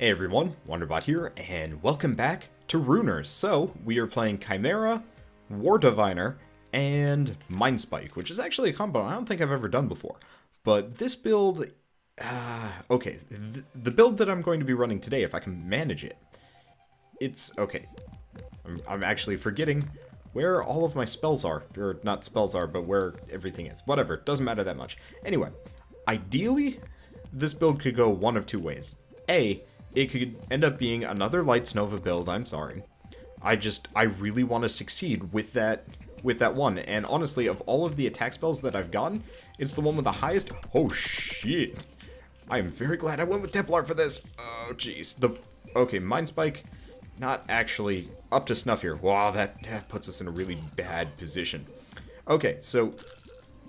Hey everyone, Wanderbot here, and welcome back to Runers. So, we are playing Chimera, War Diviner, and Mindspike, which is actually a combo I don't think I've ever done before. But this build, okay, the build that I'm going to be running today, if I can manage it, it's, okay, I'm actually forgetting where all of my spells are, or not spells are, but where everything is. Whatever, doesn't matter that much. Anyway, ideally, this build could go one of two ways. A, it could end up being another Lights Nova build, I'm sorry. I really want to succeed with that one, and honestly, of all of the attack spells that I've gotten, it's the one with the highest. Oh shit. I am very glad I went with Templar for this. Oh jeez. Okay, Mindspike, not actually up to snuff here. Wow, that puts us in a really bad position. Okay, so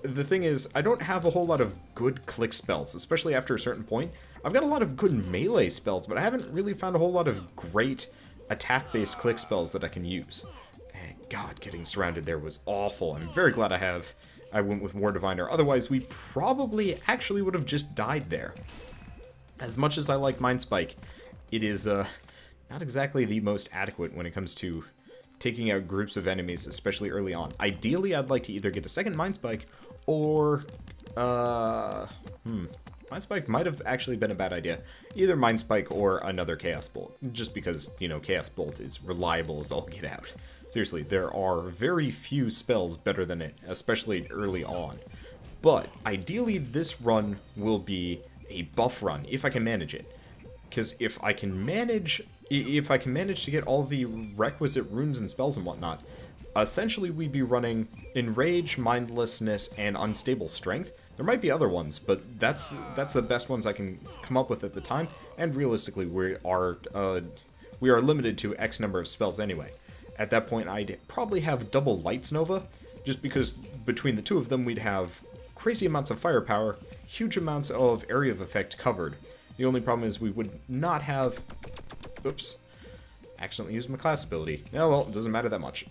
the thing is, I don't have a whole lot of good click spells, especially after a certain point. I've got a lot of good melee spells, but I haven't really found a whole lot of great attack-based click spells that I can use. And God, getting surrounded there was awful. I'm very glad I went with War Diviner. Otherwise, we probably actually would have just died there. As much as I like Mindspike, it is not exactly the most adequate when it comes to taking out groups of enemies, especially early on. Ideally, I'd like to either get a second Mindspike or, Mindspike might have actually been a bad idea. Either Mindspike or another Chaos Bolt, just because, you know, Chaos Bolt is reliable as all get out. Seriously, there are very few spells better than it, especially early on. But, ideally, this run will be a buff run, if I can manage it. Because if I can manage to get all the requisite runes and spells and whatnot, essentially we'd be running Enrage, Mindlessness, and Unstable Strength. There might be other ones, but that's the best ones I can come up with at the time, and realistically we are limited to X number of spells anyway. At that point I'd probably have double Lights Nova, just because between the two of them we'd have crazy amounts of firepower, huge amounts of area of effect covered. The only problem is we would not have... Oops. Accidentally used my class ability. Oh well, it doesn't matter that much.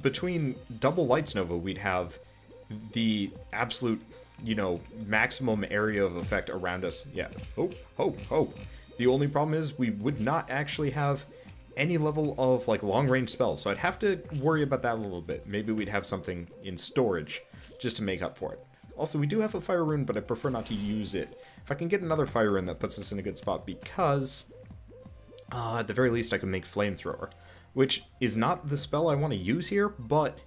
Between double Lights Nova, we'd have the absolute, you know, maximum area of effect around us. Yeah. Oh. The only problem is we would not actually have any level of, like, long-range spells, so I'd have to worry about that a little bit. Maybe we'd have something in storage just to make up for it. Also, we do have a Fire Rune, but I prefer not to use it. If I can get another Fire Rune, that puts us in a good spot, because at the very least I can make Flamethrower, which is not the spell I want to use here, but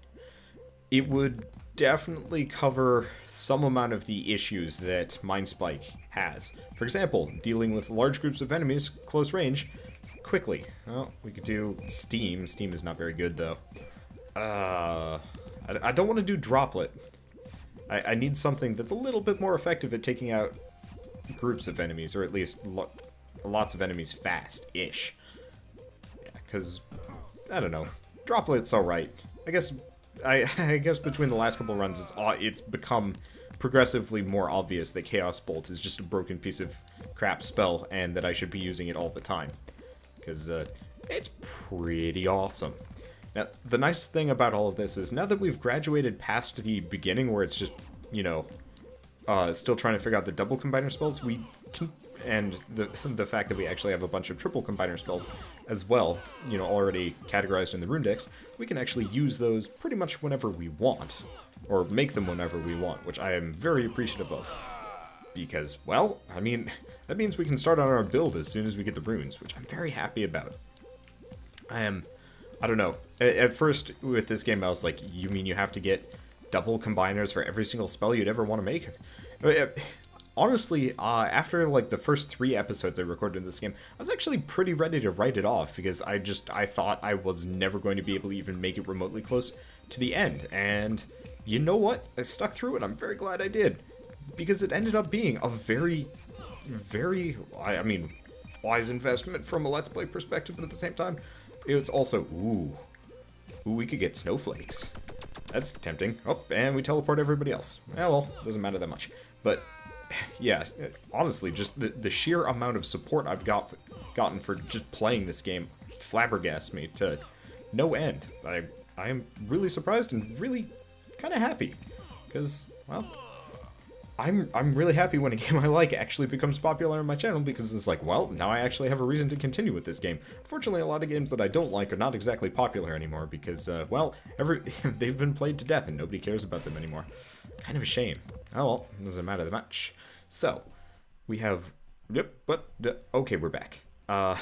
it would definitely cover some amount of the issues that Mindspike has. For example, dealing with large groups of enemies, close range, quickly. Well, we could do Steam. Steam is not very good, though. I don't want to do Droplet. I need something that's a little bit more effective at taking out groups of enemies, or at least lots of enemies fast-ish. Yeah, because, I don't know. Droplet's alright. I guess between the last couple runs, it's become progressively more obvious that Chaos Bolt is just a broken piece of crap spell, and that I should be using it all the time. Because, it's pretty awesome. Now, the nice thing about all of this is, now that we've graduated past the beginning, where it's just, you know, still trying to figure out the double combiner spells, we can, and the fact that we actually have a bunch of triple combiner spells as well, you know, already categorized in the Runedex, we can actually use those pretty much whenever we want, or make them whenever we want, which I am very appreciative of. Because, well, I mean, that means we can start on our build as soon as we get the runes, which I'm very happy about. I don't know. At first, with this game, I was like, you mean you have to get double combiners for every single spell you'd ever want to make? Honestly, after, like, the first 3 episodes I recorded in this game, I was actually pretty ready to write it off, because I thought I was never going to be able to even make it remotely close to the end. And you know what? I stuck through it. I'm very glad I did. Because it ended up being a very, I mean, wise investment from a Let's Play perspective, but at the same time, it was also, ooh, we could get snowflakes. That's tempting. Oh, and we teleport everybody else. Well, doesn't matter that much. But, yeah, honestly, just the sheer amount of support I've gotten for just playing this game flabbergasts me to no end. I am really surprised and really kind of happy. Because, well, I'm really happy when a game I like actually becomes popular on my channel, because it's like, well, now I actually have a reason to continue with this game. Unfortunately, a lot of games that I don't like are not exactly popular anymore because, well, they've been played to death and nobody cares about them anymore. Kind of a shame. Oh well, doesn't matter that much. So, we have, yep, but, okay, we're back. Yeah,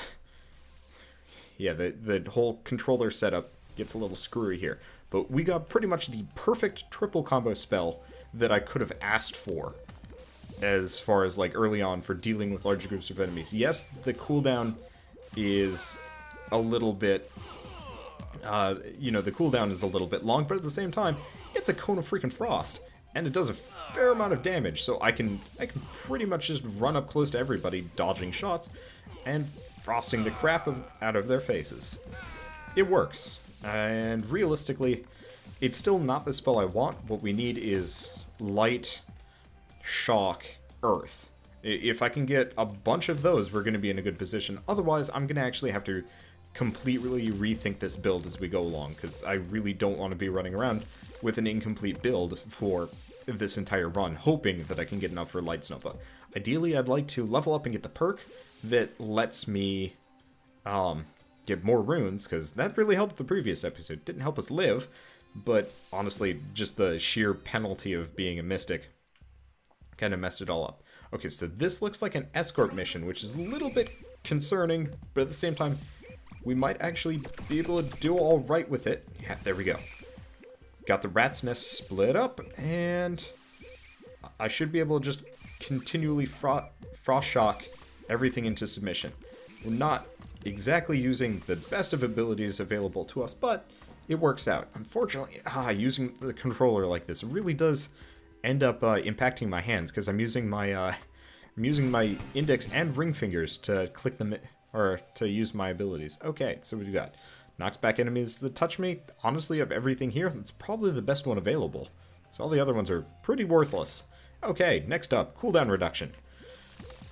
the whole controller setup gets a little screwy here, but we got pretty much the perfect triple combo spell that I could have asked for as far as, like, early on for dealing with large groups of enemies. Yes, the cooldown is a little bit, you know, the cooldown is a little bit long, but at the same time, it's a cone of freaking frost, and it does a fair amount of damage, so I can pretty much just run up close to everybody, dodging shots, and frosting the crap out of their faces. It works, and realistically, it's still not the spell I want. What we need is light, shock, earth. If I can get a bunch of those, we're going to be in a good position. Otherwise, I'm going to actually have to completely rethink this build as we go along, because I really don't want to be running around with an incomplete build for this entire run, hoping that I can get enough for Lights Nova. Ideally, I'd like to level up and get the perk that lets me get more runes, because that really helped the previous episode. Didn't help us live, but honestly, just the sheer penalty of being a mystic kind of messed it all up. Okay, so this looks like an escort mission, which is a little bit concerning, but at the same time, we might actually be able to do all right with it. Yeah, there we go. Got the rat's nest split up, and I should be able to just continually frost shock everything into submission. We're not exactly using the best of abilities available to us, but it works out. Unfortunately, using the controller like this really does end up impacting my hands, because I'm using my index and ring fingers to click them, or to use my abilities. Okay, so what do we got? Knocks back enemies that touch me. Honestly, of everything here, it's probably the best one available. So all the other ones are pretty worthless. Okay, next up, cooldown reduction.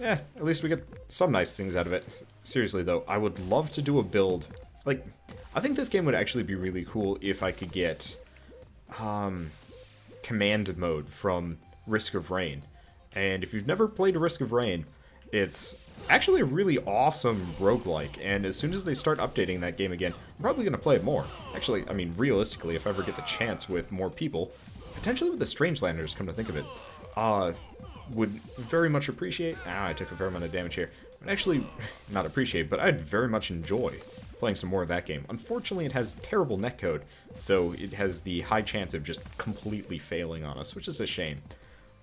At least we get some nice things out of it. Seriously though, I would love to do a build. Like, I think this game would actually be really cool if I could get command mode from Risk of Rain. And if you've never played Risk of Rain, it's actually a really awesome roguelike, and as soon as they start updating that game again, I'm probably going to play it more. Actually, I mean, realistically, if I ever get the chance with more people, potentially with the Strangelanders, come to think of it, would very much appreciate... I took a fair amount of damage here. But actually, not appreciate, but I'd very much enjoy playing some more of that game. Unfortunately, it has terrible netcode, so it has the high chance of just completely failing on us, which is a shame.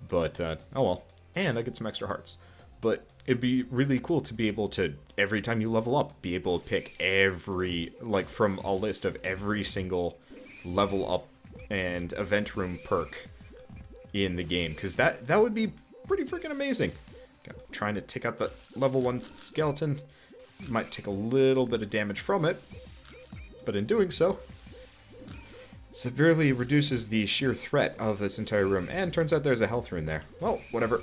But, oh well. And I get some extra hearts. But it'd be really cool to be able to, every time you level up, be able to pick every, like, from a list of every single level up and event room perk in the game. Because that would be pretty freaking amazing. Trying to take out the level 1 skeleton. Might take a little bit of damage from it, but in doing so, severely reduces the sheer threat of this entire room. And turns out there's a health rune there. Well, whatever.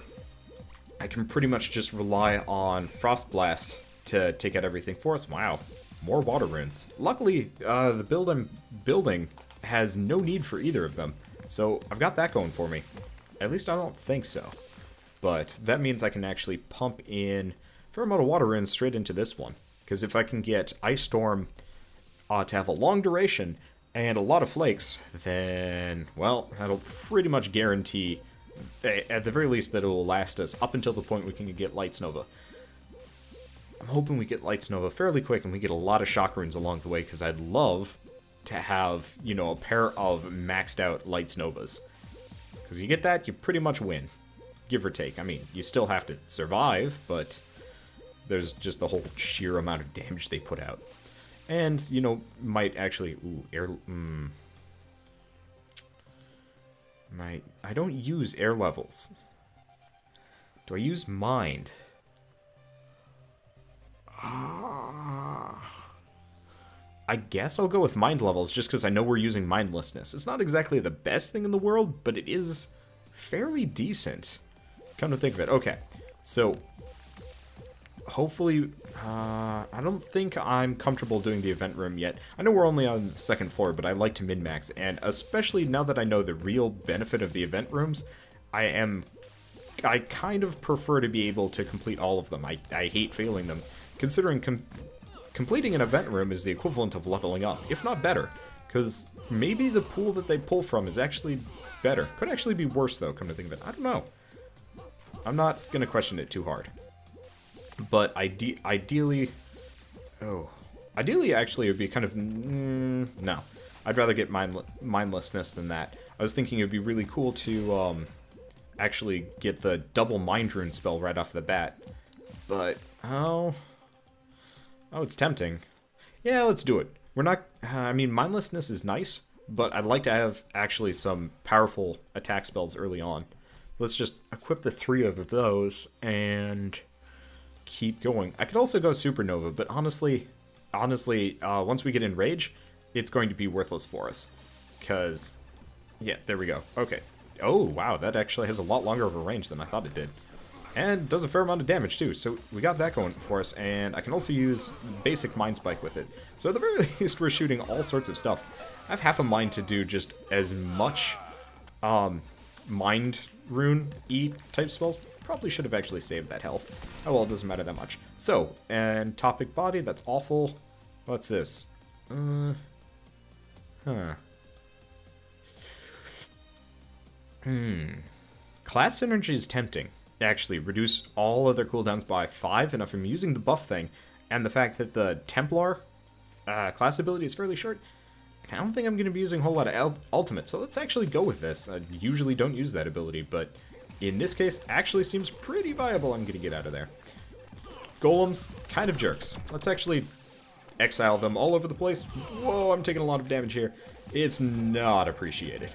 I can pretty much just rely on Frost Blast to take out everything for us. Wow, more water runes. Luckily, the build I'm building has no need for either of them, so I've got that going for me. At least I don't think so. But that means I can actually pump in a fair amount of water runes straight into this one. Because if I can get Ice Storm to have a long duration and a lot of flakes, then, well, that'll pretty much guarantee, at the very least, that it will last us up until the point we can get Lights Nova. I'm hoping we get Lights Nova fairly quick and we get a lot of shock runes along the way, because I'd love to have, you know, a pair of maxed out Lights Novas. Because you get that, you pretty much win. Give or take. I mean, you still have to survive, but there's just the whole sheer amount of damage they put out. And, you know, might actually... Ooh, air... I don't use air levels. Do I use mind? I guess I'll go with mind levels, just because I know we're using mindlessness. It's not exactly the best thing in the world, but it is fairly decent. Come to think of it. Okay, so hopefully, I don't think I'm comfortable doing the event room yet. I know we're only on the second floor, but I like to min-max, and especially now that I know the real benefit of the event rooms, I am I kind of prefer to be able to complete all of them. I hate failing them, considering completing an event room is the equivalent of leveling up, if not better, because maybe the pool that they pull from is actually better. Could actually be worse, though, come to think of it. I don't know. I'm not going to question it too hard. But ideally... Oh. Ideally, actually, it would be kind of... no. I'd rather get mindlessness than that. I was thinking it would be really cool to actually get the double mind rune spell right off the bat. But, oh, it's tempting. Yeah, let's do it. We're not... I mean, mindlessness is nice, but I'd like to have actually some powerful attack spells early on. Let's just equip the 3 of those and keep going. I could also go Supernova, but honestly, once we get in Rage, it's going to be worthless for us. Because, yeah, there we go. Okay. Oh, wow, that actually has a lot longer of a range than I thought it did. And does a fair amount of damage, too. So we got that going for us, and I can also use basic Mind Spike with it. So at the very least, we're shooting all sorts of stuff. I have half a mind to do just as much Mind Rune-y type spells. Probably should have actually saved that health. Oh, well, it doesn't matter that much. So, and Topic Body, that's awful. What's this? Class Synergy is tempting. Actually, reduce all other cooldowns by 5, and if I'm using the buff thing, and the fact that the Templar class ability is fairly short, I don't think I'm going to be using a whole lot of ultimate, so let's actually go with this. I usually don't use that ability, but in this case, actually seems pretty viable. I'm going to get out of there. Golems, kind of jerks. Let's actually exile them all over the place. Whoa, I'm taking a lot of damage here. It's not appreciated.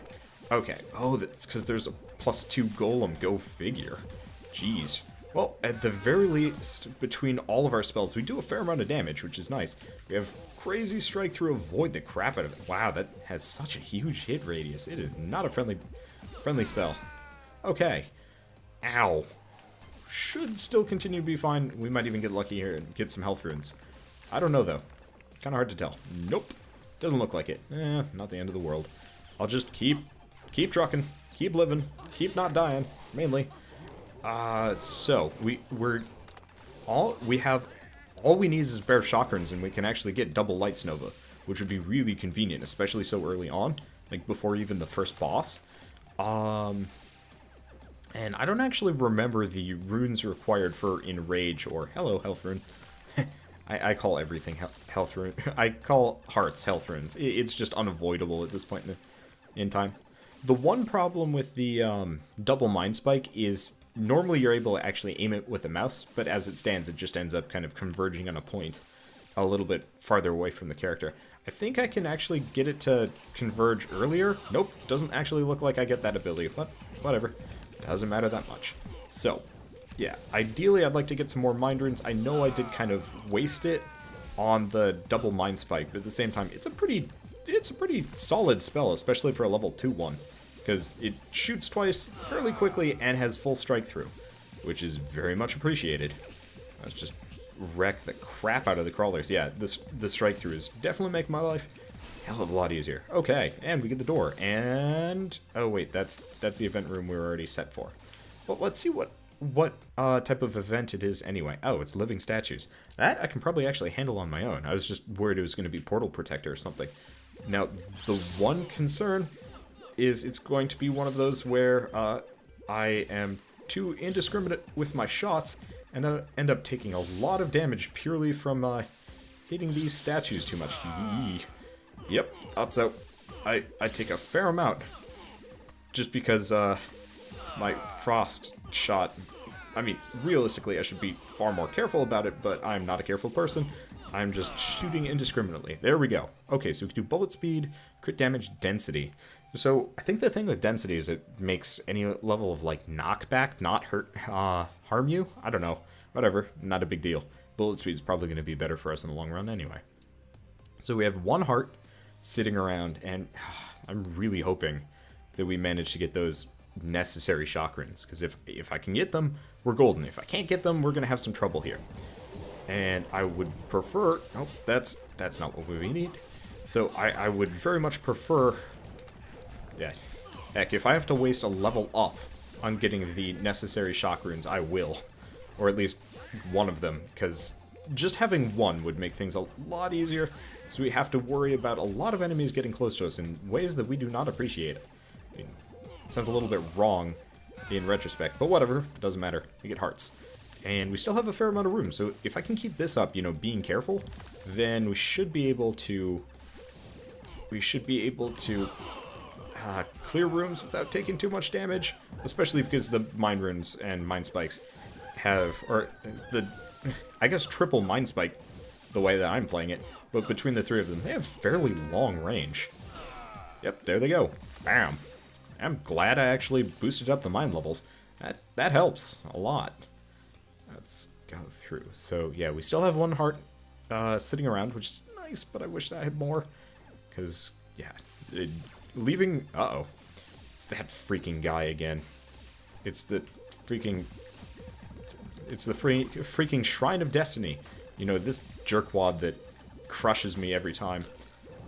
Okay. Oh, that's because there's a +2 golem. Go figure. Jeez. Well, at the very least, between all of our spells, we do a fair amount of damage, which is nice. We have Crazy Strike through Avoid the crap out of it. Wow, that has such a huge hit radius. It is not a friendly spell. Okay. Ow. Should still continue to be fine. We might even get lucky here and get some health runes. I don't know, though. Kind of hard to tell. Nope. Doesn't look like it. Not the end of the world. I'll just keep trucking, keep living, keep not dying, mainly. So all we need is a pair of chakrams, and we can actually get double Lights Nova, which would be really convenient, especially so early on, like before even the first boss. And I don't actually remember the runes required for Enrage or hello health rune. I call everything health rune. I call hearts health runes. It's just unavoidable at this point in time. The one problem with the double Mind Spike is normally you're able to actually aim it with a mouse, but as it stands, it just ends up kind of converging on a point a little bit farther away from the character. I think I can actually get it to converge earlier. Nope, doesn't actually look like I get that ability, but whatever. Doesn't matter that much. So, yeah, ideally I'd like to get some more Mind Runes. I know I did kind of waste it on the double Mind Spike, but at the same time, it's a pretty solid spell, especially for a level 2 one, because it shoots twice fairly quickly and has full strike through, which is very much appreciated. Let's just wreck the crap out of the crawlers. Yeah, the strike through is definitely making my life a hell of a lot easier. Okay, and we get the door, and oh wait, that's the event room we were already set for. Well, let's see what type of event it is anyway. Oh, it's living statues. That I can probably actually handle on my own. I was just worried it was going to be Portal Protector or something. Now, the one concern is it's going to be one of those where I am too indiscriminate with my shots and I end up taking a lot of damage purely from hitting these statues too much. Yee. Yep, thought so. I take a fair amount just because my frost shot... I mean, realistically, I should be far more careful about it, but I'm not a careful person. I'm just shooting indiscriminately. There we go. Okay, so we can do bullet speed, crit damage, density. So I think the thing with density is it makes any level of like knockback not harm you. I don't know. Whatever. Not a big deal. Bullet speed is probably going to be better for us in the long run anyway. So we have one heart sitting around, and I'm really hoping that we manage to get those necessary chakrams, because if I can get them, we're golden. If I can't get them, we're going to have some trouble here. And I would prefer... Oh, that's not what we need. So I would very much prefer... Yeah. Heck, if I have to waste a level up on getting the necessary shock runes, I will. Or at least one of them, because just having one would make things a lot easier, so we have to worry about a lot of enemies getting close to us in ways that we do not appreciate. I mean, it sounds a little bit wrong in retrospect, but whatever, it doesn't matter. We get hearts. And we still have a fair amount of room, so if I can keep this up, you know, being careful, then we should be able to... clear rooms without taking too much damage, especially because the mind runes and mind spikes have, or the, I guess triple mind spike, the way that I'm playing it, but between the three of them, they have fairly long range. Yep, there they go. Bam. I'm glad I actually boosted up the mind levels. That helps a lot. Let's go through. So yeah, we still have one heart sitting around, which is nice, but I wish that I had more. Because, yeah, leaving... Uh-oh. It's that freaking guy again. It's the freaking... It's the freaking Shrine of Destiny. You know, this jerkwad that crushes me every time.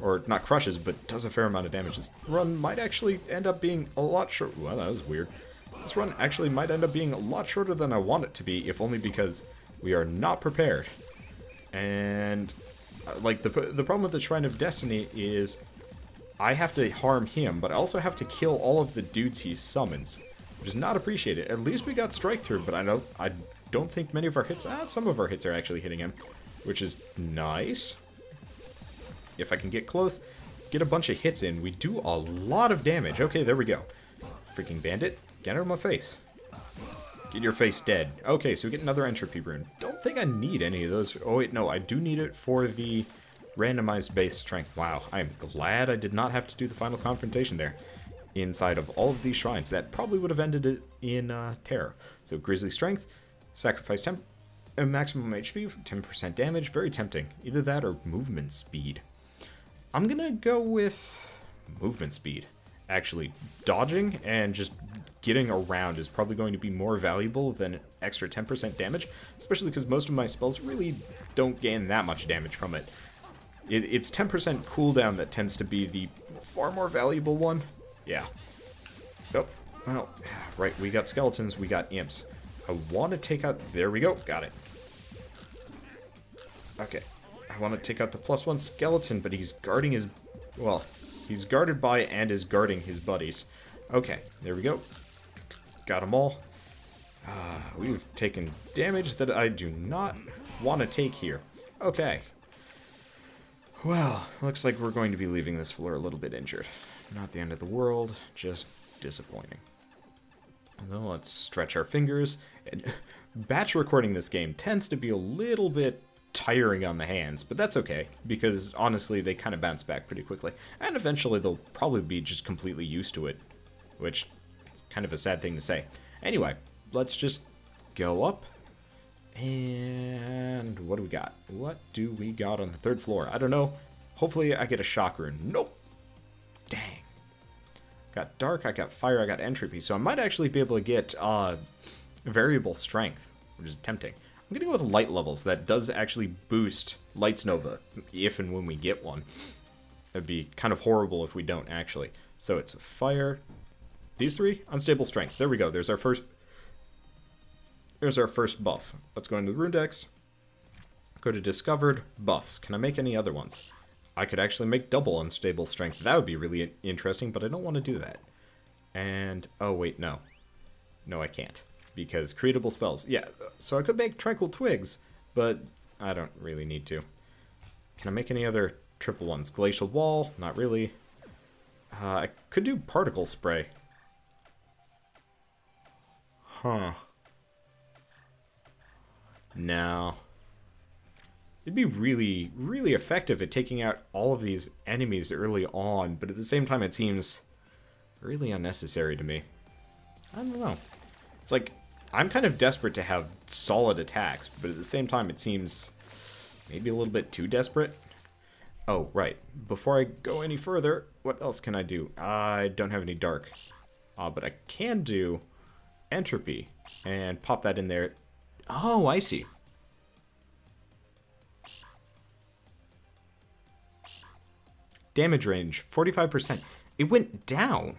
Or, not crushes, but does a fair amount of damage. This run might actually end up being a lot short... Well, that was weird. This run actually might end up being a lot shorter than I want it to be, if only because we are not prepared. And... like, the problem with the Shrine of Destiny is I have to harm him, but I also have to kill all of the dudes he summons, which is not appreciated. At least we got strike through, but I don't think many of our hits... some of our hits are actually hitting him, which is nice. If I can get close, get a bunch of hits in, we do a lot of damage. Okay, there we go. Freaking bandit, get out of my face. Get your face dead. Okay, so we get another entropy rune. Don't think I need any of those. Oh wait, no, I do need it for the randomized base strength. Wow, I'm glad I did not have to do the final confrontation there inside of all of these shrines. That probably would have ended it in terror. So grizzly strength, sacrifice maximum HP, 10% damage. Very tempting. Either that or movement speed. I'm gonna go with movement speed. Actually, dodging and just getting around is probably going to be more valuable than extra 10% damage, especially because most of my spells really don't gain that much damage from it. It's 10% cooldown that tends to be the far more valuable one. Yeah. Oh, well, right, we got skeletons, we got imps. I want to take out... There we go, got it. Okay, I want to take out the +1 skeleton, but he's guarding his... Well, he's guarded by and is guarding his buddies. Okay, there we go. Got them all. We've taken damage that I do not want to take here. Okay. Well, looks like we're going to be leaving this floor a little bit injured. Not the end of the world, just disappointing. And then let's stretch our fingers. And batch recording this game tends to be a little bit tiring on the hands, but that's okay, because honestly, they kind of bounce back pretty quickly. And eventually, they'll probably be just completely used to it, which is kind of a sad thing to say. Anyway, let's just go up. And what do we got? What do we got on the third floor? I don't know. Hopefully I get a shock rune. Nope. Dang. Got dark, I got fire, I got entropy. So I might actually be able to get variable strength, which is tempting. I'm going to go with light levels. That does actually boost Light's Nova, if and when we get one. It'd be kind of horrible if we don't, actually. So it's fire. These three, unstable strength. There we go. There's our first buff. Let's go into the Runedex. Go to discovered buffs. Can I make any other ones? I could actually make double unstable strength. That would be really interesting, but I don't want to do that. And, oh wait, no. No, I can't. Because creatable spells. Yeah, so I could make tranquil twigs, but I don't really need to. Can I make any other triple ones? Glacial wall? Not really. I could do particle spray. Huh. No. It'd be really, really effective at taking out all of these enemies early on, but at the same time it seems really unnecessary to me. I don't know. It's like, I'm kind of desperate to have solid attacks, but at the same time it seems maybe a little bit too desperate. Oh, right. Before I go any further, what else can I do? I don't have any dark. But I can do entropy and pop that in there. Oh, I see. Damage range, 45%. It went down.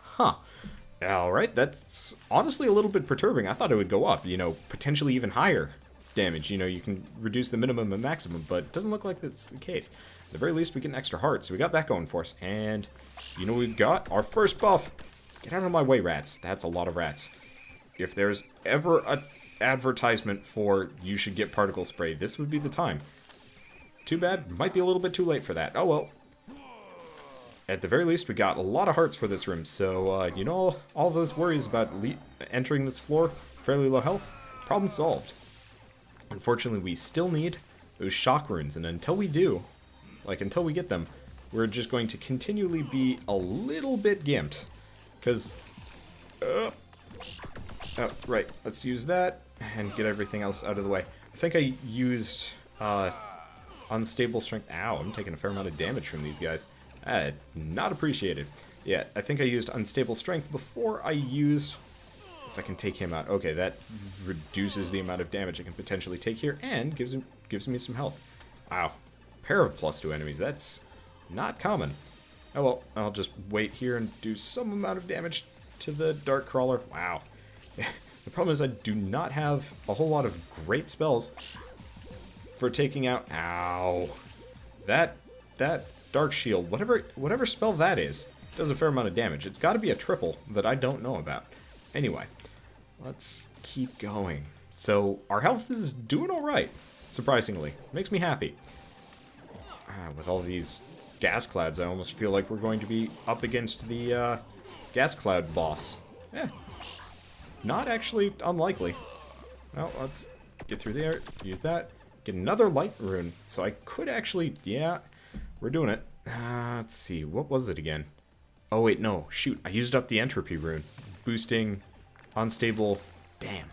Huh. Alright, that's honestly a little bit perturbing. I thought it would go up, you know, potentially even higher damage. You know, you can reduce the minimum and maximum, but it doesn't look like that's the case. At the very least, we get an extra heart, so we got that going for us. And, you know, we've got our first buff. Get out of my way, rats. That's a lot of rats. If there's ever an advertisement for you should get particle spray, this would be the time. Too bad, might be a little bit too late for that. Oh well. At the very least, we got a lot of hearts for this room, so, you know, all those worries about entering this floor, fairly low health, problem solved. Unfortunately, we still need those shock runes, and until we do, like, until we get them, we're just going to continually be a little bit gimped. Because, oh, right, let's use that, and get everything else out of the way. I think I used, unstable strength. Ow, I'm taking a fair amount of damage from these guys. It's not appreciated. Yeah, I think I used unstable strength before I used... If I can take him out. Okay, that reduces the amount of damage I can potentially take here, and gives me some health. Wow. Pair of +2 enemies. That's not common. Oh well, I'll just wait here and do some amount of damage to the Dark Crawler. Wow. The problem is I do not have a whole lot of great spells for taking out... Ow. That Dark Shield, whatever spell that is, does a fair amount of damage. It's got to be a triple that I don't know about. Anyway, let's keep going. So, our health is doing alright, surprisingly. Makes me happy. With all these gas clouds, I almost feel like we're going to be up against the gas cloud boss. Not actually unlikely. Well, let's get through there, use that, get another light rune. So I could actually, yeah... We're doing it. Let's see, what was it again? Oh wait, no, shoot, I used up the entropy rune. Boosting, unstable, damn.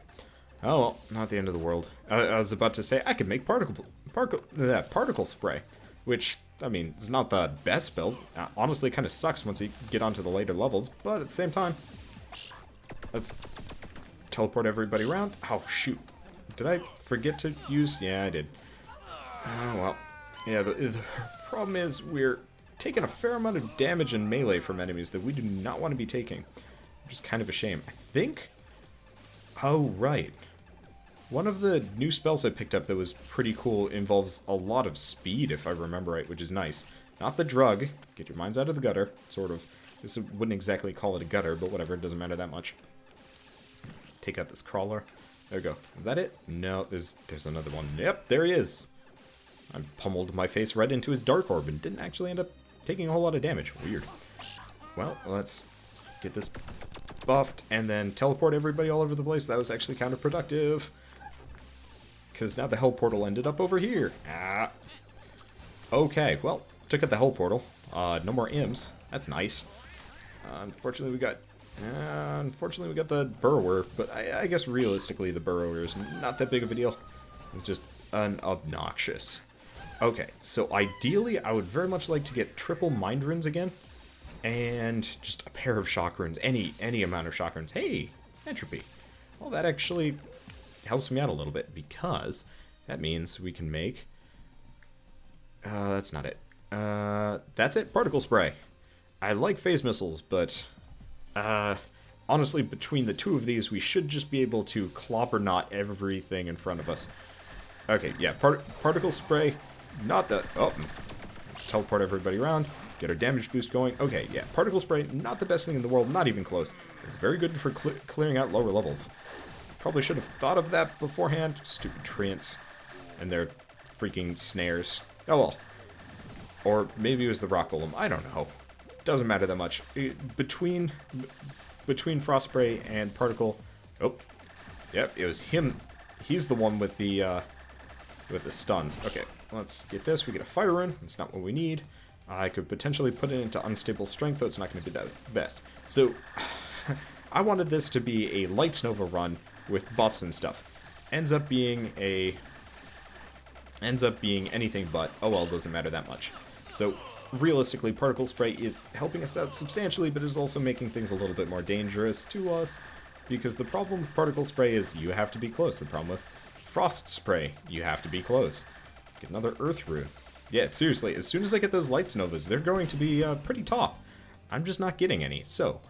Oh well, not the end of the world. I was about to say, I could make particle spray, which, I mean, is not the best spell. Honestly, it kind of sucks once you get onto the later levels, but at the same time, let's teleport everybody around. Oh shoot, did I forget to use? Yeah, I did. Oh well. Yeah, the problem is we're taking a fair amount of damage in melee from enemies that we do not want to be taking. Which is kind of a shame. I think... Oh, right. One of the new spells I picked up that was pretty cool involves a lot of speed, if I remember right, which is nice. Not the drug. Get your minds out of the gutter, sort of. This wouldn't exactly call it a gutter, but whatever, it doesn't matter that much. Take out this crawler. There we go. Is that it? No, there's another one. Yep, there he is. I pummeled my face right into his Dark Orb and didn't actually end up taking a whole lot of damage. Weird. Well, let's get this buffed and then teleport everybody all over the place. That was actually counterproductive. Because now the Hell Portal ended up over here. Okay, well, took out the Hell Portal. No more imps. That's nice. Unfortunately, we got the Burrower, but I guess realistically the Burrower is not that big of a deal. It's just obnoxious. Okay, so ideally I would very much like to get triple Mind Runes again, and just a pair of Shock Runes, any amount of Shock Runes. Hey, Entropy. Well, that actually helps me out a little bit, because that means we can make... that's not it. That's it, Particle Spray. I like Phase Missiles, but... honestly, between the two of these, we should just be able to clobber knot everything in front of us. Okay, yeah, Particle Spray, not the... Oh, teleport everybody around, get our damage boost going. Okay, yeah, Particle Spray, not the best thing in the world, not even close. It's very good for clearing out lower levels. Probably should have thought of that beforehand. Stupid treants and their freaking snares. Oh well. Or maybe it was the Rock Golem, I don't know. Doesn't matter that much. Between Frost Spray and Particle... Oh, yep, it was him. He's the one with the stuns. Okay, let's get this. We get a Fire Rune. That's not what we need. I could potentially put it into Unstable Strength, though it's not going to be that best. So, I wanted this to be a Lights Nova run with buffs and stuff. Ends up being anything but. Oh well, doesn't matter that much. So, realistically, Particle Spray is helping us out substantially, but is also making things a little bit more dangerous to us. Because the problem with Particle Spray is you have to be close. The problem with Frost Spray, you have to be close. Get another Earth Rune. Yeah, seriously, as soon as I get those Lights Novas, they're going to be pretty top. I'm just not getting any. So,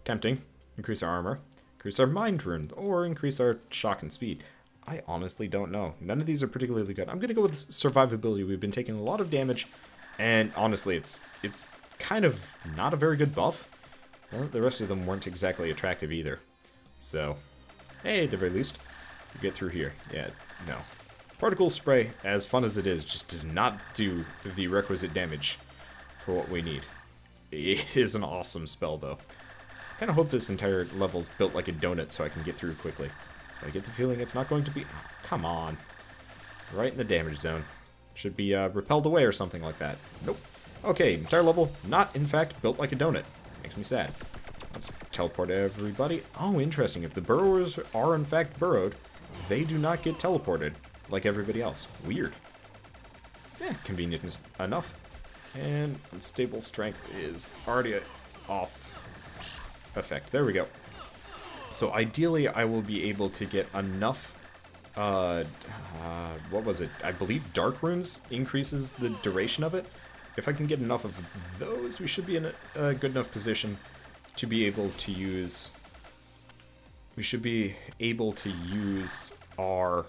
Tempting. Increase our armor. Increase our mind rune. Or increase our shock and speed. I honestly don't know. None of these are particularly good. I'm going to go with survivability. We've been taking a lot of damage. And honestly, it's kind of not a very good buff. Well, the rest of them weren't exactly attractive either. So, hey, at the very least, we get through here. Yeah, no. Particle spray, as fun as it is, just does not do the requisite damage for what we need. It is an awesome spell, though. I kind of hope this entire level's built like a donut so I can get through quickly. But I get the feeling it's not going to be... Oh, come on. Right in the damage zone. Should be repelled away or something like that. Nope. Okay, entire level, not in fact built like a donut. Makes me sad. Let's teleport everybody. Oh, interesting. If the burrowers are in fact burrowed, they do not get teleported like everybody else. Weird. Yeah, convenient enough. And unstable strength is already off effect. There we go. So ideally, I will be able to get enough... what was it? I believe Dark Runes increases the duration of it. If I can get enough of those, we should be in a good enough position to be able to use... We should be able to use our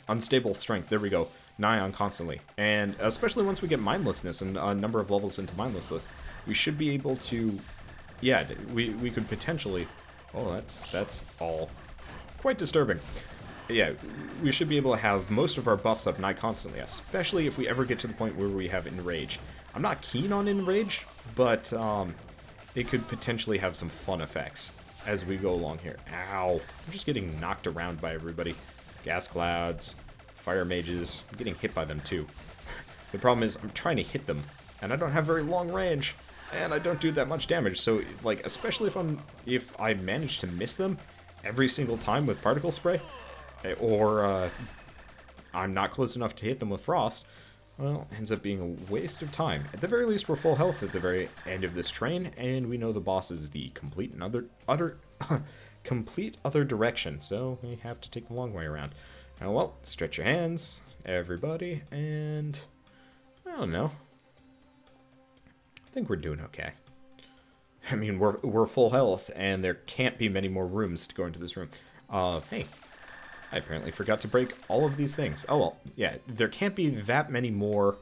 unstable strength. There we go. Nigh on constantly. And especially once we get mindlessness and a number of levels into mindlessness, we should be able to... Yeah, we could potentially... Oh, that's all quite disturbing. Yeah, we should be able to have most of our buffs up nigh constantly, especially if we ever get to the point where we have Enrage. I'm not keen on Enrage, but it could potentially have some fun effects as we go along here. Ow. I'm just getting knocked around by everybody. Gas clouds, fire mages. I'm getting hit by them too. The problem is I'm trying to hit them, and I don't have very long range, and I don't do that much damage. So, like, especially if I manage to miss them every single time with particle spray, or I'm not close enough to hit them with frost, well, it ends up being a waste of time. At the very least, we're full health at the very end of this train, and we know the boss is the complete other direction, so we have to take the long way around. Now, well, stretch your hands, everybody, and I don't know. I think we're doing okay. I mean, we're full health, and there can't be many more rooms to go into this room. Hey. I apparently forgot to break all of these things. Oh, well, yeah, there can't be that many more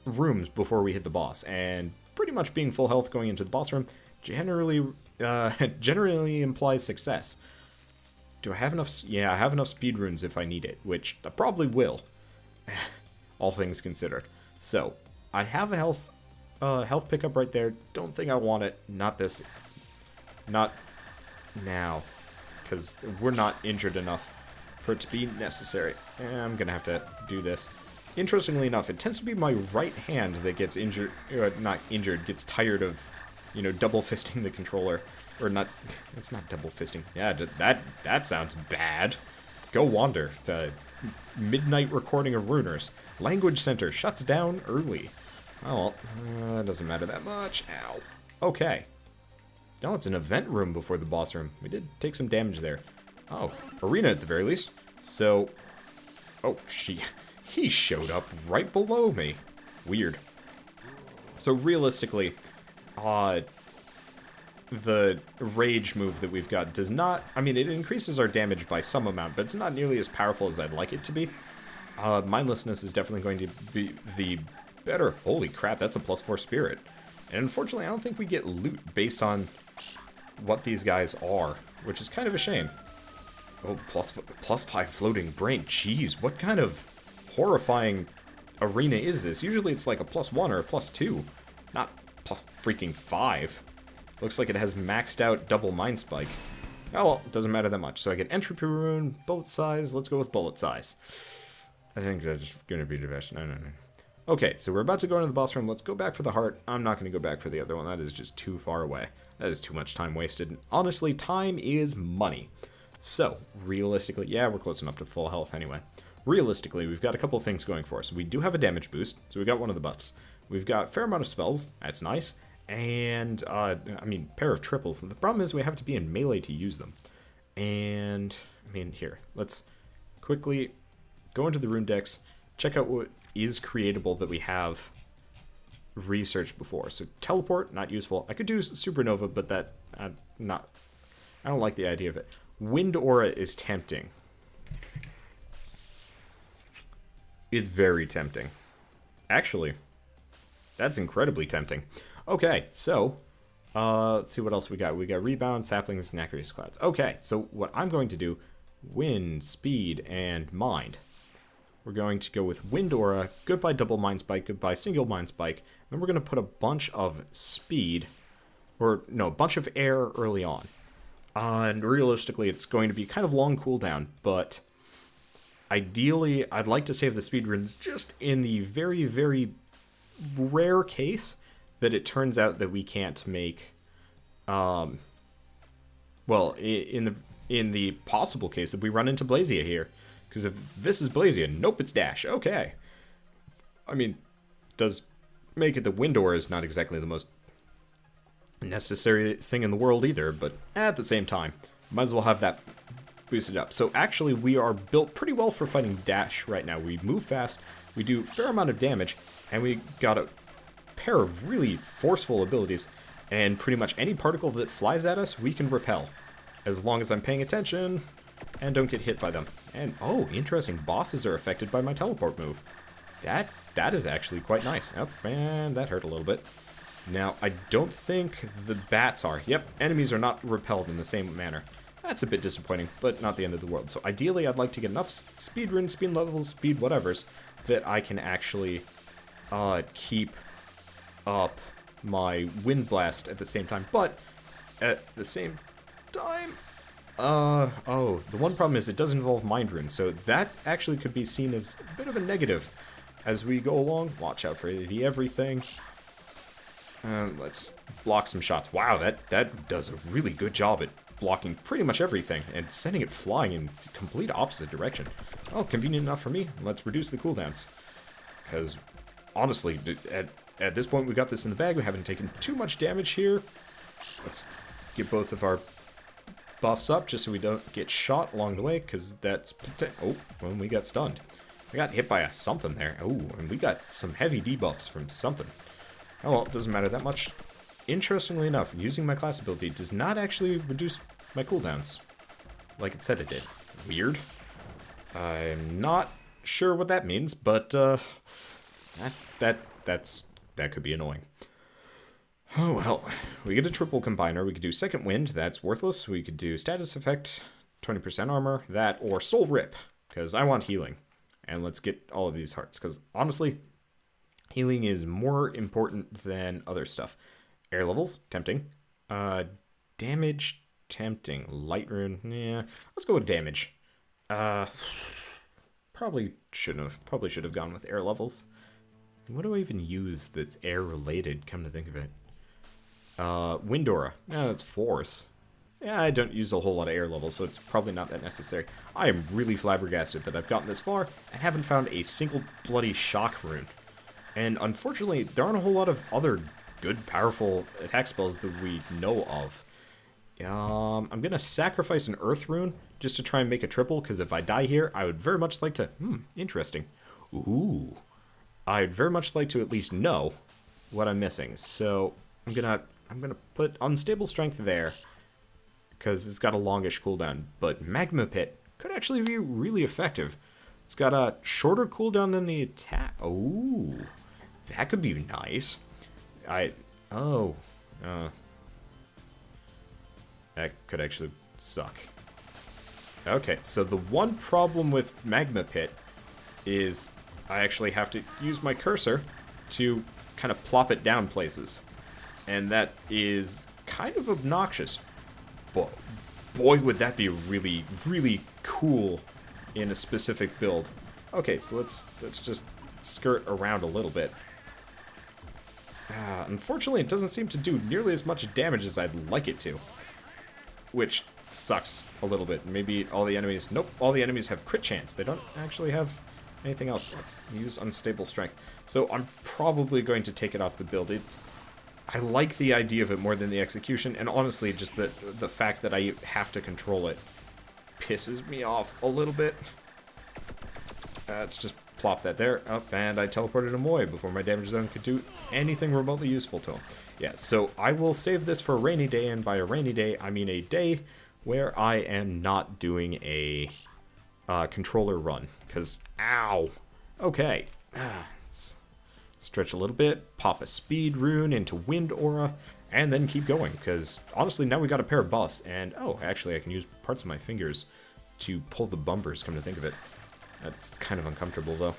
rooms before we hit the boss, and pretty much being full health going into the boss room generally implies success. Do I have enough? Yeah, I have enough speed runes if I need it, which I probably will, all things considered. So, I have a health pickup right there. Don't think I want it. Not this. Not now, because we're not injured enough for it to be necessary. I'm gonna have to do this. Interestingly enough, it tends to be my right hand that gets injured, not injured, gets tired of, you know, double fisting the controller. Or not, it's not double fisting. Yeah, that sounds bad. Go Wander. The midnight recording of Runers. Language Center shuts down early. Oh, well, doesn't matter that much. Ow. Okay. Oh, it's an event room before the boss room. We did take some damage there. Oh, arena at the very least. So, oh, he showed up right below me. Weird. So realistically, the rage move that we've got does not, I mean, it increases our damage by some amount, but it's not nearly as powerful as I'd like it to be. Mindlessness is definitely going to be the better. Holy crap, that's a +4 spirit. And unfortunately, I don't think we get loot based on what these guys are, which is kind of a shame. Oh, +5 floating brain. Jeez, what kind of horrifying arena is this? Usually it's like a +1 or a +2, not +5. Looks like it has maxed out double mind spike. Oh well, doesn't matter that much. So I get entropy rune, bullet size. Let's go with bullet size. I think that's gonna be the best. No. Okay, so we're about to go into the boss room. Let's go back for the heart. I'm not going to go back for the other one. That is just too far away. That is too much time wasted. Honestly, time is money. So, realistically, yeah, we're close enough to full health anyway. Realistically, we've got a couple of things going for us. We do have a damage boost, so we got one of the buffs. We've got a fair amount of spells. That's nice. And, I mean, pair of triples. The problem is we have to be in melee to use them. And, I mean, here. Let's quickly go into the Runedex, check out what is creatable that we have researched before. So teleport, not useful. I could do supernova, but that I don't like the idea of it. Wind aura is tempting. It's very tempting. Actually, that's incredibly tempting. Okay, so let's see what else we got. We got rebound, saplings, nacreous clouds. Okay, so what I'm going to do, wind, speed, and mind. We're going to go with wind aura, goodbye double mind spike, goodbye single mind spike. Then we're going to put a bunch of speed, or no, a bunch of air early on. And realistically, it's going to be kind of long cooldown, but ideally, I'd like to save the speed runes just in the very, very rare case that it turns out that we can't make, well, in the possible case that we run into Blazia here. Because if this is Blazia, nope, it's Dash. Okay. I mean, does make it the wind aura is not exactly the most necessary thing in the world either, but at the same time, might as well have that boosted up. So actually, we are built pretty well for fighting Dash right now. We move fast, we do a fair amount of damage, and we got a pair of really forceful abilities, and pretty much any particle that flies at us, we can repel. As long as I'm paying attention and don't get hit by them. And, oh, interesting, bosses are affected by my teleport move. That is actually quite nice. Oh, man, that hurt a little bit. Now, I don't think the bats are. Yep, enemies are not repelled in the same manner. That's a bit disappointing, but not the end of the world. So ideally, I'd like to get enough speed runes, speed levels, speed whatevers, that I can actually keep up my wind blast at the same time. But at the same time, oh, the one problem is it does involve mind runes, so that actually could be seen as a bit of a negative as we go along. Watch out for the everything. Let's block some shots. Wow, that does a really good job at blocking pretty much everything and sending it flying in the complete opposite direction. Oh, convenient enough for me. Let's reduce the cooldowns. Because, honestly, at this point we got this in the bag. We haven't taken too much damage here. Let's get both of our buffs up just so we don't get shot along the way, because that's... Oh, well, we got stunned. We got hit by a something there. Oh, and we got some heavy debuffs from something. Oh, well, it doesn't matter that much. Interestingly enough, using my class ability does not actually reduce my cooldowns like it said it did. Weird. I'm not sure what that means, but that could be annoying. Oh well, we get a triple combiner. We could do second wind, that's worthless. We could do status effect, 20% armor, that, or soul rip, because I want healing. And let's get all of these hearts, because honestly, healing is more important than other stuff. Air levels, tempting. Damage, tempting. Light rune, yeah. Let's go with damage. Probably should have gone with air levels. What do I even use that's air related, come to think of it? Wind aura. No, that's force. Yeah, I don't use a whole lot of air levels, so it's probably not that necessary. I am really flabbergasted that I've gotten this far and haven't found a single bloody shock rune. And unfortunately, there aren't a whole lot of other good, powerful attack spells that we know of. I'm going to sacrifice an earth rune just to try and make a triple, because if I die here, I would very much like to... interesting. Ooh. I'd very much like to at least know what I'm missing. So I'm gonna put unstable strength there, because it's got a longish cooldown. But magma pit could actually be really effective. It's got a shorter cooldown than the attack. Oh, that could be nice. That could actually suck. Okay, so the one problem with magma pit is I actually have to use my cursor to kind of plop it down places. And that is kind of obnoxious. But boy, would that be really, really cool in a specific build. Okay, so let's just skirt around a little bit. Unfortunately, it doesn't seem to do nearly as much damage as I'd like it to. Which sucks a little bit. Maybe all the enemies... Nope, all the enemies have crit chance. They don't actually have anything else. Let's use unstable strength. So I'm probably going to take it off the build. I like the idea of it more than the execution, and honestly, just the fact that I have to control it pisses me off a little bit. Let's just plop that there. Up, and I teleported him away before my damage zone could do anything remotely useful to him. Yeah, so I will save this for a rainy day, and by a rainy day, I mean a day where I am not doing a controller run. Because, ow. Okay. Let's stretch a little bit, pop a speed rune into wind aura, and then keep going. Because, honestly, now we got a pair of buffs, and, oh, actually, I can use parts of my fingers to pull the bumpers, come to think of it. That's kind of uncomfortable, though.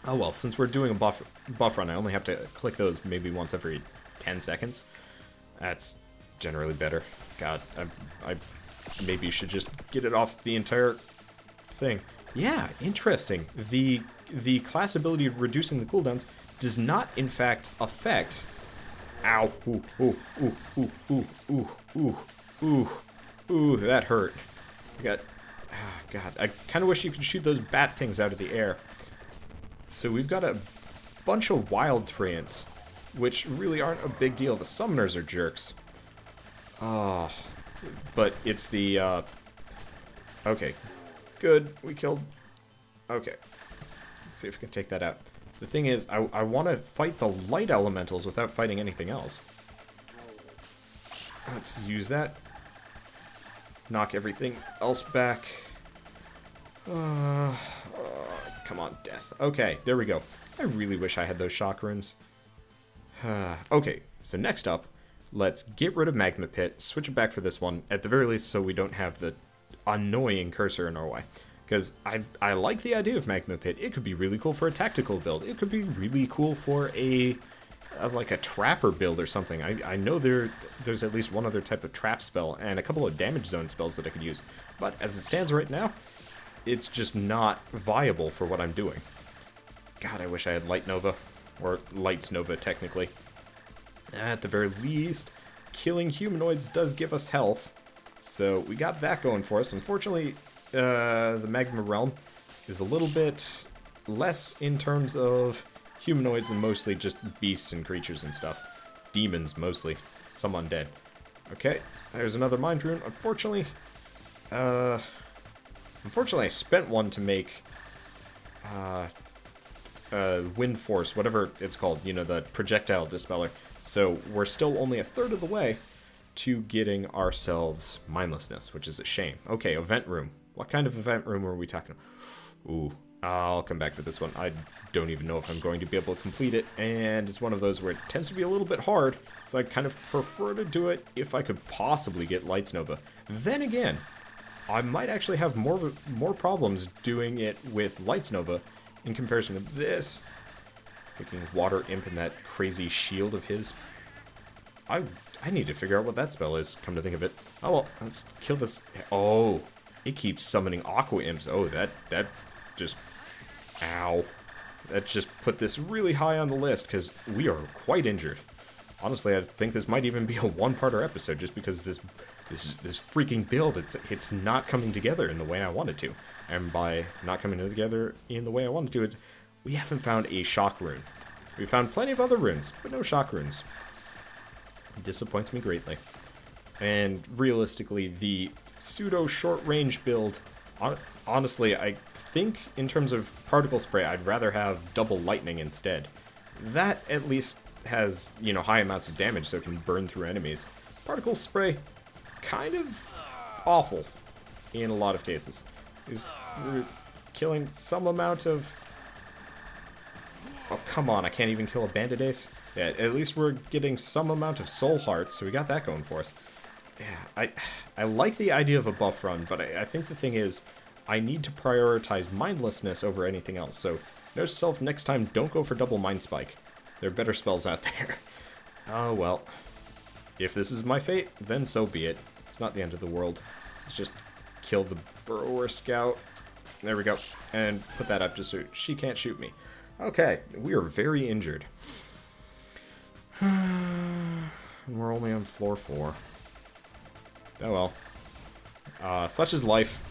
Oh well, since we're doing a buff run, I only have to click those maybe once every 10 seconds. That's generally better. God, I maybe should just get it off the entire thing. Yeah, interesting. The class ability reducing the cooldowns does not, in fact, affect... Ow. Ooh, ooh, ooh, ooh, ooh, ooh, ooh, ooh, ooh, that hurt. I got... Ah, God, I kind of wish you could shoot those bat things out of the air. So we've got a bunch of wild treants, which really aren't a big deal. The summoners are jerks. Oh, but it's the, okay, good, we killed, okay. Let's see if we can take that out. The thing is, I want to fight the light elementals without fighting anything else. Let's use that. Knock everything else back. Come on, death. Okay, there we go. I really wish I had those shock runes. Okay, so next up, let's get rid of Magma Pit, switch it back for this one, at the very least so we don't have the annoying cursor in our way. Because I like the idea of Magma Pit. It could be really cool for a tactical build. It could be really cool for like a trapper build or something. I know there's at least one other type of trap spell and a couple of damage zone spells that I could use. But as it stands right now, it's just not viable for what I'm doing. God, I wish I had Light Nova. Or Lights Nova, technically. At the very least, killing humanoids does give us health. So we got that going for us. Unfortunately, the Magma Realm is a little bit less in terms of humanoids and mostly just beasts and creatures and stuff. Demons, mostly. Some undead. Okay, there's another Mind Rune. Unfortunately, I spent one to make Wind Force, whatever it's called, you know, the projectile dispeller. So we're still only a third of the way to getting ourselves mindlessness, which is a shame. Okay, event room. What kind of event room are we talking about? Ooh, I'll come back to this one. I don't even know if I'm going to be able to complete it, and it's one of those where it tends to be a little bit hard, so I kind of prefer to do it if I could possibly get Lights Nova. Then again, I might actually have more problems doing it with Lights Nova in comparison to this. Freaking Water Imp and that crazy shield of his. I need to figure out what that spell is, come to think of it. Oh well, let's kill this. Oh, it keeps summoning Aqua Imps. Oh, that just... Ow. That just put this really high on the list, because we are quite injured. Honestly, I think this might even be a one-parter episode, just because this freaking build, it's not coming together in the way I want it to. And by not coming together in the way I want it to, it's, we haven't found a shock rune. We found plenty of other runes, but no shock runes. It disappoints me greatly. And realistically, the pseudo short-range build, honestly, I think in terms of particle spray, I'd rather have double lightning instead. That at least has, you know, high amounts of damage so it can burn through enemies. Particle spray, kind of awful in a lot of cases. We're killing some amount of... Oh, come on, I can't even kill a Bandit Ace? Yeah, at least we're getting some amount of soul hearts, so we got that going for us. Yeah, I like the idea of a buff run, but I think the thing is, I need to prioritize mindlessness over anything else, so note to self, next time, don't go for double Mind Spike. There are better spells out there. Oh, well. If this is my fate, then so be it. It's not the end of the world. Let's just kill the Burrower Scout. There we go. And put that up just so she can't shoot me. Okay, we are very injured. And we're only on floor 4. Oh well. Such is life.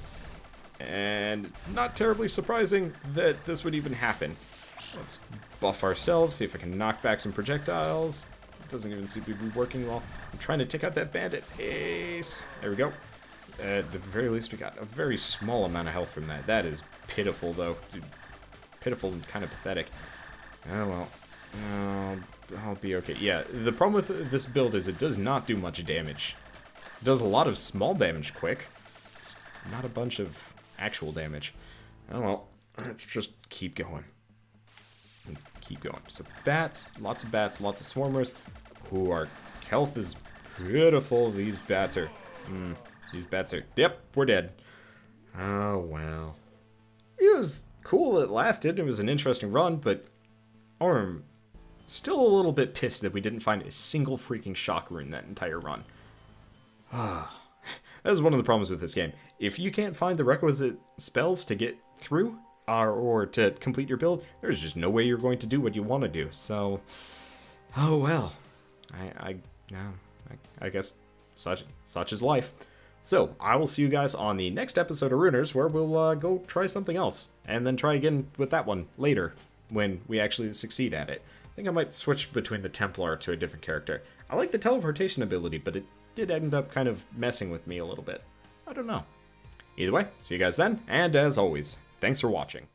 And it's not terribly surprising that this would even happen. Let's buff ourselves, see if I can knock back some projectiles. It doesn't even seem to be working well. I'm trying to take out that Bandit Ace. There we go. At the very least, we got a very small amount of health from that. That is pitiful, though. Dude, pitiful and kind of pathetic. Oh well. I'll be okay. Yeah, the problem with this build is it does not do much damage. It does a lot of small damage quick. Just not a bunch of actual damage. Oh well. Let's just keep going. Keep going. So bats, lots of swarmers. Ooh, our health is pitiful. These bats are... Yep, we're dead. Oh, well. It was cool it lasted. It was an interesting run, but I'm still a little bit pissed that we didn't find a single freaking shock rune that entire run. That is one of the problems with this game. If you can't find the requisite spells to get through, or to complete your build, there's just no way you're going to do what you want to do. So, oh well. I guess such is life. So, I will see you guys on the next episode of Runers, where we'll go try something else, and then try again with that one later, when we actually succeed at it. I think I might switch between the Templar to a different character. I like the teleportation ability, but it did end up kind of messing with me a little bit. I don't know. Either way, see you guys then, and as always, thanks for watching.